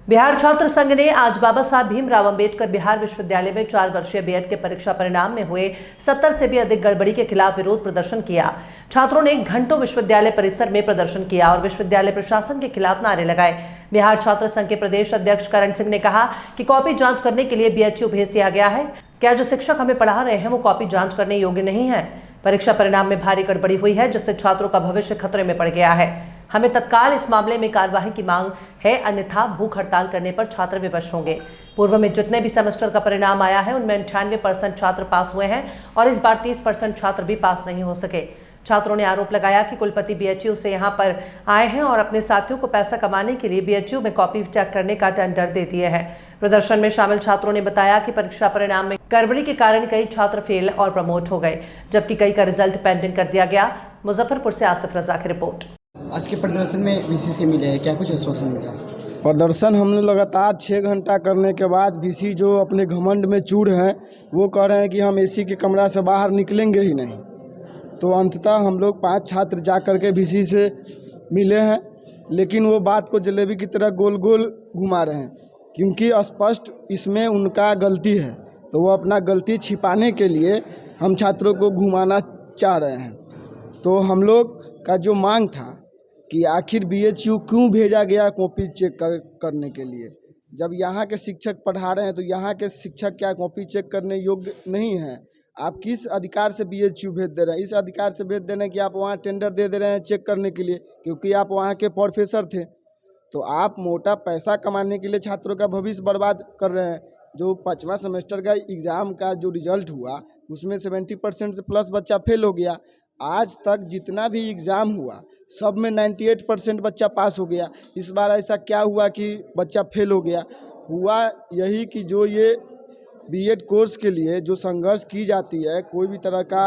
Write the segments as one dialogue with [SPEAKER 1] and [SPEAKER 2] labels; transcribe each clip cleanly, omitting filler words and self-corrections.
[SPEAKER 1] बिहार छात्र संघ ने आज बाबा साहब भीमराव अंबेडकर बिहार विश्वविद्यालय में 4 वर्षीय बीएड के परीक्षा परिणाम में हुए 70 से भी अधिक गड़बड़ी के खिलाफ विरोध प्रदर्शन किया। छात्रों ने घंटों विश्वविद्यालय परिसर में प्रदर्शन किया और विश्वविद्यालय प्रशासन के खिलाफ नारे लगाए। बिहार छात्र संघ के प्रदेश अध्यक्ष करण सिंह ने कहा कि कॉपी जांच करने के लिए बीएचयू भेज दिया गया है। क्या जो शिक्षक हमें पढ़ा रहे हैं वो कॉपी जांच करने योग्य नहीं है? परीक्षा परिणाम में भारी गड़बड़ी हुई है जिससे छात्रों का भविष्य खतरे में पड़ गया है। हमें तत्काल इस मामले में कार्यवाही की मांग है, अन्यथा भूख हड़ताल करने पर छात्र विवश होंगे। पूर्व में जितने भी सेमेस्टर का परिणाम आया है उनमें 98% छात्र पास हुए हैं और इस बार 30% छात्र भी पास नहीं हो सके। छात्रों ने आरोप लगाया कि कुलपति बीएचयू से यहां पर आए हैं और अपने साथियों को पैसा कमाने के लिए बीएचयू में कॉपी चेक करने का टेंडर दे दिए हैं। प्रदर्शन में शामिल छात्रों ने बताया कि परीक्षा परिणाम में गड़बड़ी के कारण कई छात्र फेल और प्रमोट हो गए, जबकि कई का रिजल्ट पेंडिंग कर दिया गया। मुजफ्फरपुर से आसिफ रजा की रिपोर्ट।
[SPEAKER 2] आज के प्रदर्शन में वीसी से मिले हैं, क्या कुछ आश्वासन मिला है?
[SPEAKER 3] प्रदर्शन हमने लगातार 6 घंटा करने के बाद वीसी जो अपने घमंड में चूर हैं वो कह रहे हैं कि हम एसी के कमरा से बाहर निकलेंगे ही नहीं। तो अंततः हम लोग 5 छात्र जा कर के वीसी से मिले हैं, लेकिन वो बात को जलेबी की तरह गोल गोल घुमा रहे हैं, क्योंकि स्पष्ट इसमें उनका गलती है। तो वो अपना गलती छिपाने के लिए हम छात्रों को घुमाना चाह रहे हैं। तो हम लोग का जो मांग था कि आखिर बीएचयू क्यों भेजा गया कॉपी चेक करने के लिए, जब यहाँ के शिक्षक पढ़ा रहे हैं तो यहाँ के शिक्षक क्या कॉपी चेक करने योग्य नहीं हैं? आप किस अधिकार से बीएचयू भेज दे रहे हैं? इस अधिकार से भेज दे रहे हैं कि आप वहाँ टेंडर दे रहे हैं चेक करने के लिए, क्योंकि आप वहाँ के प्रोफेसर थे। तो आप मोटा पैसा कमाने के लिए छात्रों का भविष्य बर्बाद कर रहे हैं। जो 5वां सेमेस्टर का एग्ज़ाम का जो रिजल्ट हुआ उसमें 70% से प्लस बच्चा फेल हो गया। आज तक जितना भी एग्ज़ाम हुआ सब में 98% बच्चा पास हो गया। इस बार ऐसा क्या हुआ कि बच्चा फेल हो गया? हुआ यही कि जो ये बीएड कोर्स के लिए जो संघर्ष की जाती है, कोई भी तरह का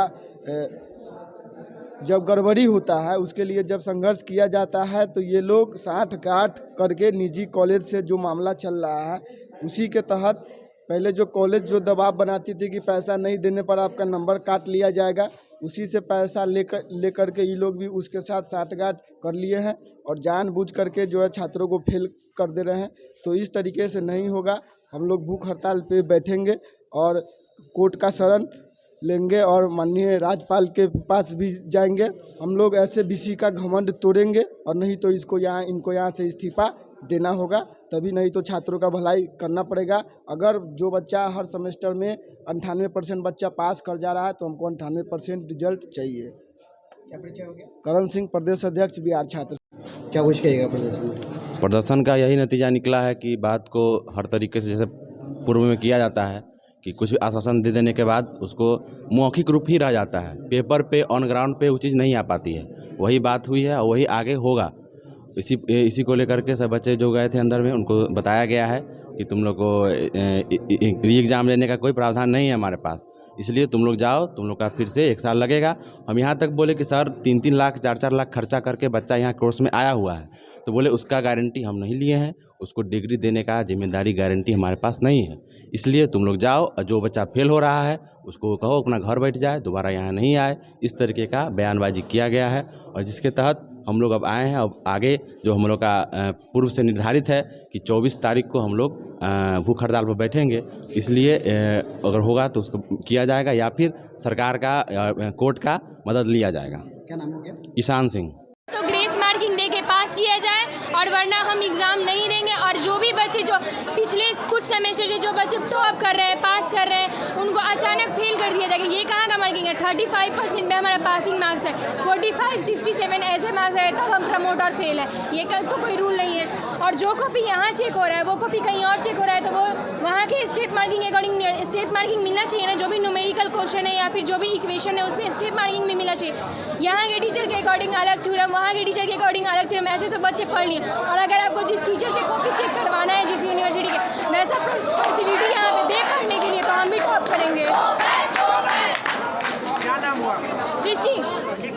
[SPEAKER 3] जब गड़बड़ी होता है उसके लिए जब संघर्ष किया जाता है तो ये लोग साठ गांठ करके निजी कॉलेज से जो मामला चल रहा है उसी के तहत पहले जो कॉलेज जो दबाव बनाती थी कि पैसा नहीं देने पर आपका नंबर काट लिया जाएगा, उसी से पैसा लेकर के ये लोग भी उसके साथ साठगांठ कर लिए हैं और जानबूझ करके जो है छात्रों को फेल कर दे रहे हैं। तो इस तरीके से नहीं होगा। हम लोग भूख हड़ताल पे बैठेंगे और कोर्ट का शरण लेंगे और माननीय राज्यपाल के पास भी जाएंगे। हम लोग ऐसे बीसी का घमंड तोड़ेंगे और नहीं तो इनको यहाँ से इस्तीफा देना होगा, तभी नहीं तो छात्रों का भलाई करना पड़ेगा। अगर जो बच्चा हर सेमेस्टर में 98% बच्चा पास कर जा रहा है तो हमको 98% रिजल्ट चाहिए।
[SPEAKER 2] क्या परिचय हो गया?
[SPEAKER 3] करण सिंह, प्रदेश अध्यक्ष बिहार छात्र।
[SPEAKER 2] क्या कुछ कहेगा प्रदर्शन?
[SPEAKER 4] प्रदर्शन का यही नतीजा निकला है कि बात को हर तरीके से जैसे पूर्व में किया जाता है कि कुछ भी आश्वासन दे देने के बाद उसको मौखिक रूप ही रह जाता है, पेपर पे ऑन ग्राउंड पे वो चीज़ नहीं आ पाती है। वही बात हुई है और वही आगे होगा। इसी को लेकर के सब बच्चे जो गए थे अंदर में उनको बताया गया है कि तुम लोग को री एग्ज़ाम लेने का कोई प्रावधान नहीं है हमारे पास, इसलिए तुम लोग जाओ, तुम लोग का फिर से 1 साल लगेगा। हम यहाँ तक बोले कि सर 3-3 लाख 4-4 लाख खर्चा करके बच्चा यहाँ कोर्स में आया हुआ है, तो बोले उसका गारंटी हम नहीं लिए हैं, उसको डिग्री देने का जिम्मेदारी गारंटी हमारे पास नहीं है, इसलिए तुम लोग जाओ और जो बच्चा फेल हो रहा है उसको कहो अपना घर बैठ जाए, दोबारा यहाँ नहीं आए। इस तरीके का बयानबाजी किया गया है और जिसके तहत हम लोग अब आए हैं। अब आगे जो हम लोग का पूर्व से निर्धारित है कि 24 तारीख को हम लोग भूख हड़ताल पर बैठेंगे, इसलिए अगर होगा तो उसको किया जाएगा या फिर सरकार का कोर्ट का मदद लिया जाएगा।
[SPEAKER 2] क्या नाम हो गया?
[SPEAKER 4] ईशान सिंह।
[SPEAKER 5] तो ग्रेस मार्किंग दे के पास किया जाए और वरना हम एग्ज़ाम नहीं देंगे। और जो भी बच्चे जो पिछले कुछ सेमेस्टर से जो बच्चे टॉप कर रहे हैं, पास कर रहे हैं, उनको अचानक फेल कर दिया जाएगा। ये कहाँ का मार्किंग है? 35% में हमारा पासिंग मार्क्स है, 45, 67 ऐसे मार्क्स है तब हम प्रमोट और फेल है। ये तो कोई रूल नहीं है। और जो कॉपी यहाँ चेक हो रहा है वो कॉपी कहीं और चेक हो रहा है तो वो वहाँ के स्टेट मार्किंग के अकॉर्डिंग स्टेट मार्किंग मिलना चाहिए ना। जो भी न्यूमेरिकल क्वेश्चन है या फिर जो भी इक्वेशन है उसमें स्टेट मार्किंग भी मिलना चाहिए। यहाँ के टीचर के अकॉर्डिंग अलग थ्योरम, वहाँ के टीचर के अकॉर्डिंग अलग थ्योरम, ऐसे तो बच्चे पढ़ लिए। और अगर आपको जिस टीचर